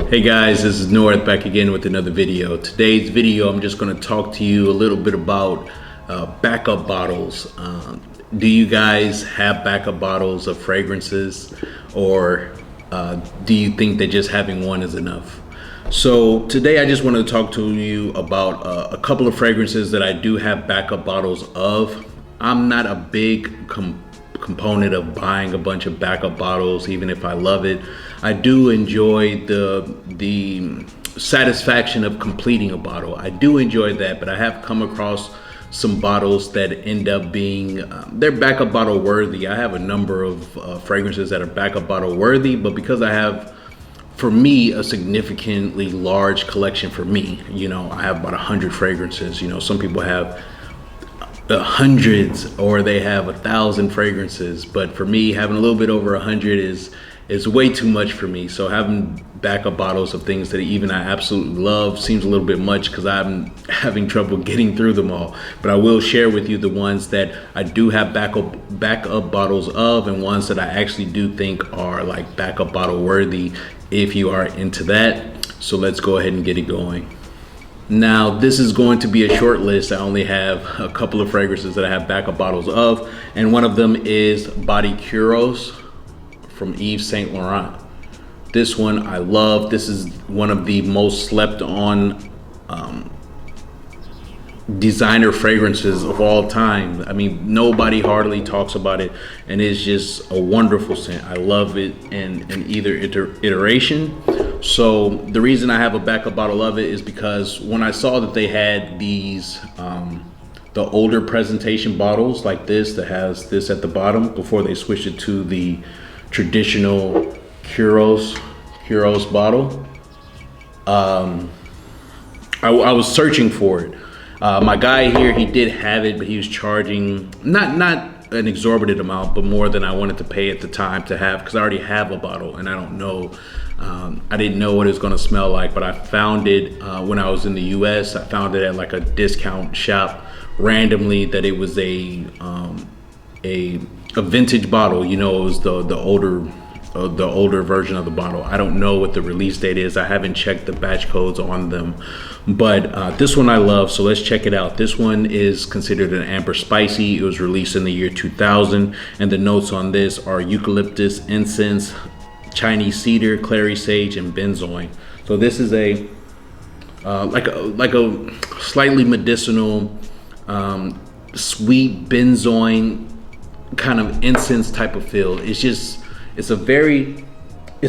Hey guys, this is North back again with another video. Today's video, I'm just going to talk to you a little bit about backup bottles. Do you guys have backup bottles of fragrances, or do you think that just having one is enough? So today I just want to talk to you about a couple of fragrances that I do have backup bottles of. I'm not a big component of buying a bunch of backup bottles, even if I love it. I do enjoy the satisfaction of completing a bottle. I do enjoy that, but I have come across some bottles that end up being they're backup bottle worthy. I have a number of fragrances that are backup bottle worthy, but because I have, for me, a significantly large collection for me, I have about 100 fragrances. Some people have hundreds, or they have 1,000 fragrances, but for me, having a little bit over 100 is way too much for me. So having backup bottles of things that even I absolutely love seems a little bit much, because I'm having trouble getting through them all. But I will share with you the ones that I do have backup bottles of, and ones that I actually do think are like backup bottle worthy if you are into that. So let's go ahead and get it going. Now, this is going to be a short list. I only have a couple of fragrances that I have backup bottles of, and one of them is Body Kouros from Yves Saint Laurent. This one I love. This is one of the most slept on designer fragrances of all time. I mean, nobody hardly talks about it, and it's just a wonderful scent. I love it in either iteration. So the reason I have a backup bottle of it is because when I saw that they had these the older presentation bottles like this, that has this at the bottom, before they switched it to the traditional Kouros bottle, I was searching for it. My guy here, he did have it, but he was charging not an exorbitant amount, but more than I wanted to pay at the time to have, because I already have a bottle, and I don't know, I didn't know what it was going to smell like. But I found it when I was in the US. I found it at like a discount shop randomly, that it was a vintage bottle. It was the older version of the bottle. I don't know what the release date is. I haven't checked the batch codes on them, but this one I love, so let's check it out. This one is considered an amber spicy. It was released in the year 2000, and the notes on this are eucalyptus, incense, Chinese cedar, clary sage, and benzoin. So this is a like a slightly medicinal, sweet benzoin kind of incense type of feel. It's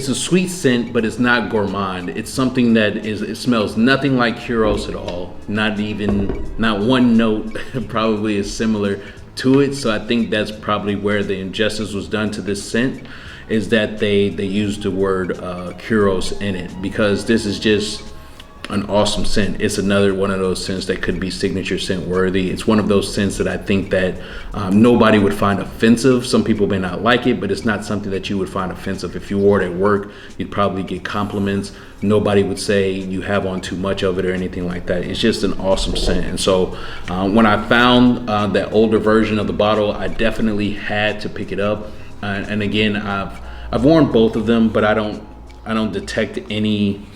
a sweet scent, but it's not gourmand. It's something that it smells nothing like Kouros at all. Not one note probably is similar to it. So I think that's probably where the injustice was done to this scent, is that they used the word Kouros in it, because this is just an awesome scent. It's another one of those scents that could be signature scent worthy. It's one of those scents that I think that nobody would find offensive. Some people may not like it, but it's not something that you would find offensive. If you wore it at work, you'd probably get compliments. Nobody would say you have on too much of it or anything like that. It's just an awesome scent. And so when I found that older version of the bottle, I definitely had to pick it up. And again, I've worn both of them, but I don't detect any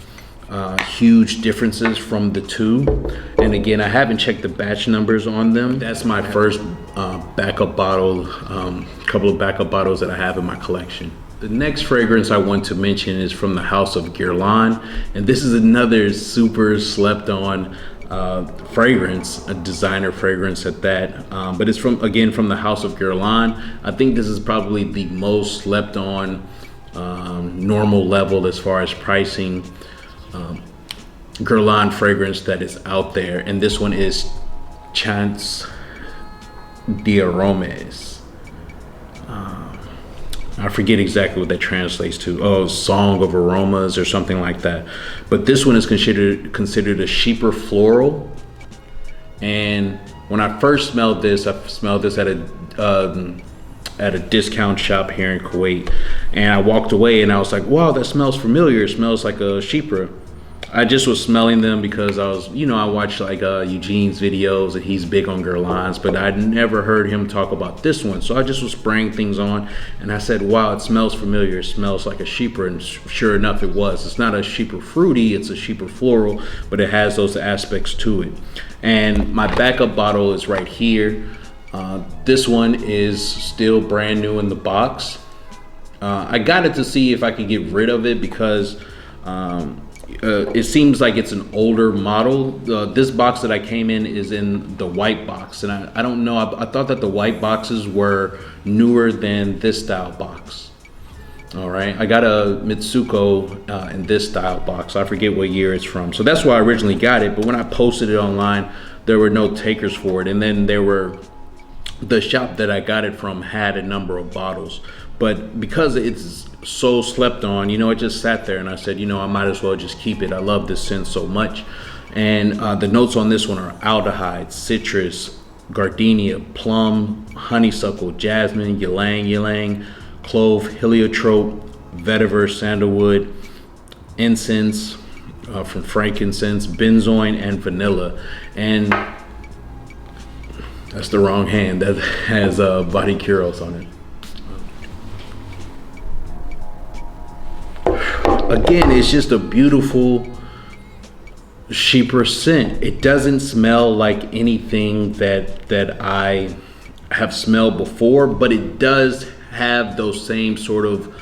huge differences from the two. And again, I haven't checked the batch numbers on them. That's my first backup bottle, couple of backup bottles that I have in my collection. The next fragrance I want to mention is from the house of Guerlain, and this is another super slept on fragrance, a designer fragrance at that, but it's from the house of Guerlain. I think this is probably the most slept on normal level as far as pricing Guerlain fragrance that is out there, and this one is Chants d'Aromes. I forget exactly what that translates to. Song of Aromas or something like that. But this one is considered a Chypre Floral. And when I first smelled this, I smelled this at a discount shop here in Kuwait, and I walked away and I was like, wow, that smells familiar. It smells like a Chypre. I just was smelling them because I was, you know, I watched like Eugene's videos and he's big on Guerlains, but I'd never heard him talk about this one. So I just was spraying things on and I said, wow, it smells familiar. It smells like a Chypre, and sure enough, it was. It's not a Chypre fruity, it's a Chypre floral, but it has those aspects to it. And my backup bottle is right here. This one is still brand new in the box. I got it to see if I could get rid of it because it seems like it's an older model. This box that I came in is in the white box, and I don't know, I thought that the white boxes were newer than this style box. All right, I got a Mitsuko in this style box. I forget what year it's from, so that's why I originally got it. But when I posted it online, there were no takers for it, and then the shop that I got it from had a number of bottles, but because it's so slept on, you know, it just sat there, and I said, you know, I might as well just keep it. I love this scent so much. And the notes on this one are aldehydes, citrus, gardenia, plum, honeysuckle, jasmine, ylang-ylang, clove, heliotrope, vetiver, sandalwood, incense from frankincense, benzoin and vanilla. And that's the wrong hand. That has Body Kouros on it. Again, it's just a beautiful Chypre scent. It doesn't smell like anything that I have smelled before, but it does have those same sort of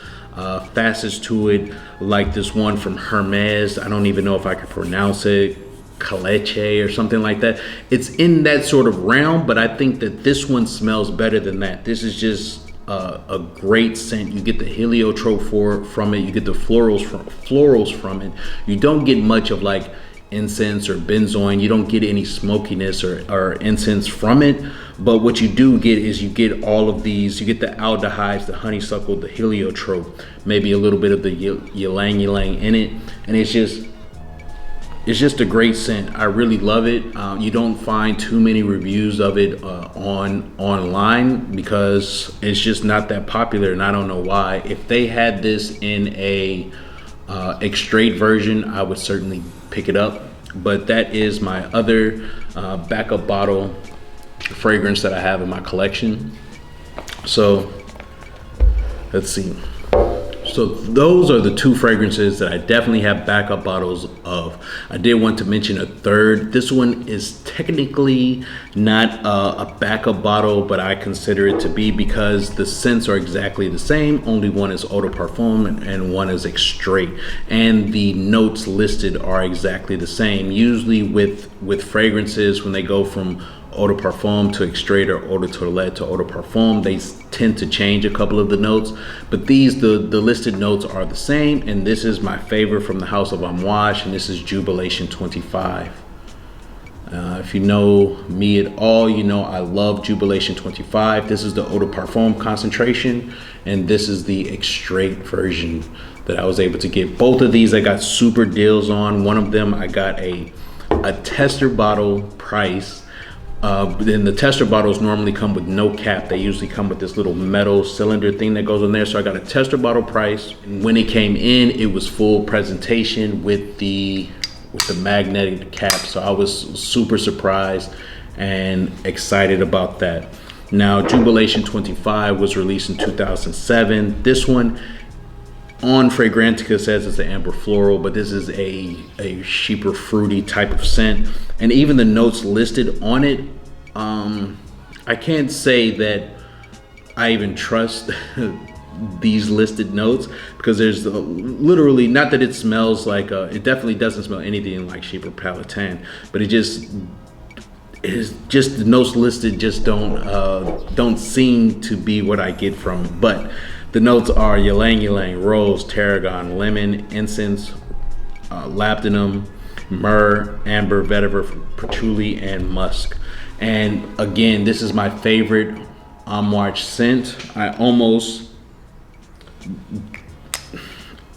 facets to it, like this one from Hermes. I don't even know if I can pronounce it. Caleche or something like that. It's in that sort of realm, but I think that this one smells better than that. This is just a great scent. You get the heliotrope from it. You get the florals from it. You don't get much of like incense or benzoin. You don't get any smokiness or incense from it. But what you do get is you get all of these. You get the aldehydes, the honeysuckle, the heliotrope, maybe a little bit of the ylang-ylang in it, and it's just a great scent. I really love it. You don't find too many reviews of it online because it's just not that popular, and I don't know why. If they had this in a extrait version, I would certainly pick it up. But that is my other backup bottle fragrance that I have in my collection. So let's see. So those are the two fragrances that I definitely have backup bottles of. I did want to mention a third. This one is technically not a backup bottle, but I consider it to be because the scents are exactly the same. Only one is eau de parfum and one is extrait. And the notes listed are exactly the same. Usually with fragrances, when they go from eau de parfum to extrait or eau de toilette to eau de parfum, they tend to change a couple of the notes, but these the listed notes are the same. And this is my favorite from the house of Amouage, and this is Jubilation 25. If you know me at all, you know I love Jubilation 25. This is the eau de parfum concentration, and this is the extrait version that I was able to get. Both of these I got super deals on. One of them I got a tester bottle price. Then the tester bottles normally come with no cap. They usually come with this little metal cylinder thing that goes on there. So I got a tester bottle price. And when it came in, it was full presentation with the magnetic cap. So I was super surprised and excited about that. Now, Jubilation 25 was released in 2007. This one on Fragrantica says it's an Amber Floral, but this is a Chypre fruity type of scent. And even the notes listed on it, I can't say that I even trust these listed notes, because there's literally, not that it smells like, it definitely doesn't smell anything like Chypre Palatine, but it just is just, the notes listed just don't seem to be what I get from it. But the notes are ylang-ylang, rose, tarragon, lemon, incense, labdanum, myrrh, amber, vetiver, patchouli, and musk. And again, this is my favorite Amouage scent.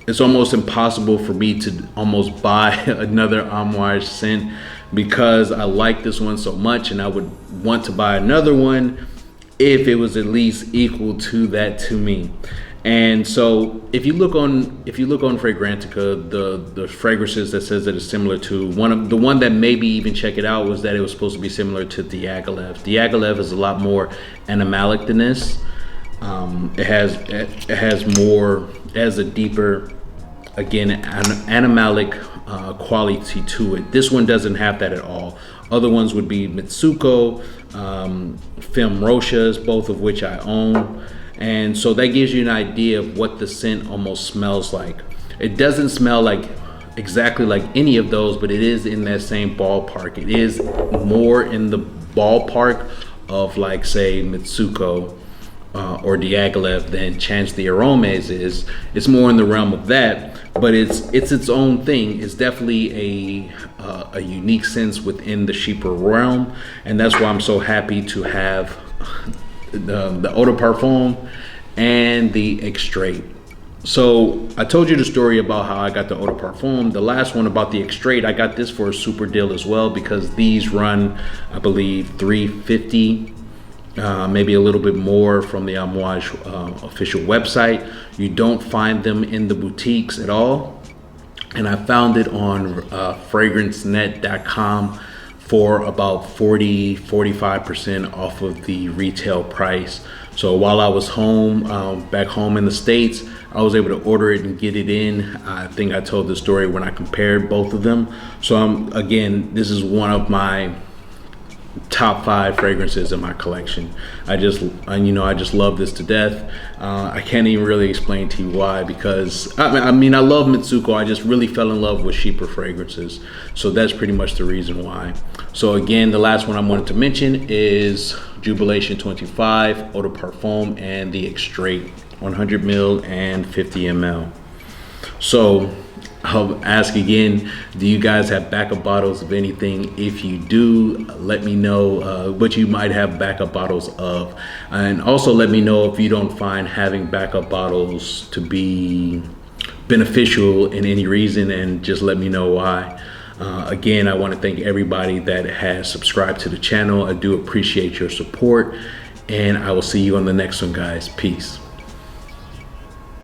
It's almost impossible for me to almost buy another Amouage scent because I like this one so much, and I would want to buy another one if it was at least equal to that to me. And so if you look on Fragrantica, the fragrances that says that it's similar to the one that maybe even check it out was that it was supposed to be similar to Diaghilev. Diaghilev is a lot more animalic than this. It has a deeper, again, animalic quality to it. This one doesn't have that at all. Other ones would be Mitsuko, Femme Rochas, both of which I own. And so that gives you an idea of what the scent almost smells like. It doesn't smell like exactly like any of those, but it is in that same ballpark. It is more in the ballpark of, like, say, Mitsuko or Diaghilev than Chance the Aromes is. It's more in the realm of that, but it's its own thing. It's definitely a unique sense within the Chypre realm, and that's why I'm so happy to have the Eau de Parfum and the Extrait. So I told you the story about how I got the Eau de Parfum. The last one about the Extrait, I got this for a super deal as well, because these run, I believe, $350, maybe a little bit more from the Amouage official website. You don't find them in the boutiques at all, and I found it on fragrancenet.com for about 45% off of the retail price. So while I was home, back home in the States, I was able to order it and get it in. I think I told the story when I compared both of them. So again, this is one of my top 5 fragrances in my collection. I just love this to death. I can't even really explain to you why, because I mean I love Mitsuko. I just really fell in love with Chypre fragrances, so that's pretty much the reason why. So again, the last one I wanted to mention is Jubilation 25, Eau de Parfum, and the Extrait 100 ml and 50 ml. So I'll ask again, do you guys have backup bottles of anything? If you do, let me know what you might have backup bottles of. And also let me know if you don't find having backup bottles to be beneficial in any reason, and just let me know why. Again, I want to thank everybody that has subscribed to the channel. I do appreciate your support, and I will see you on the next one, guys. Peace.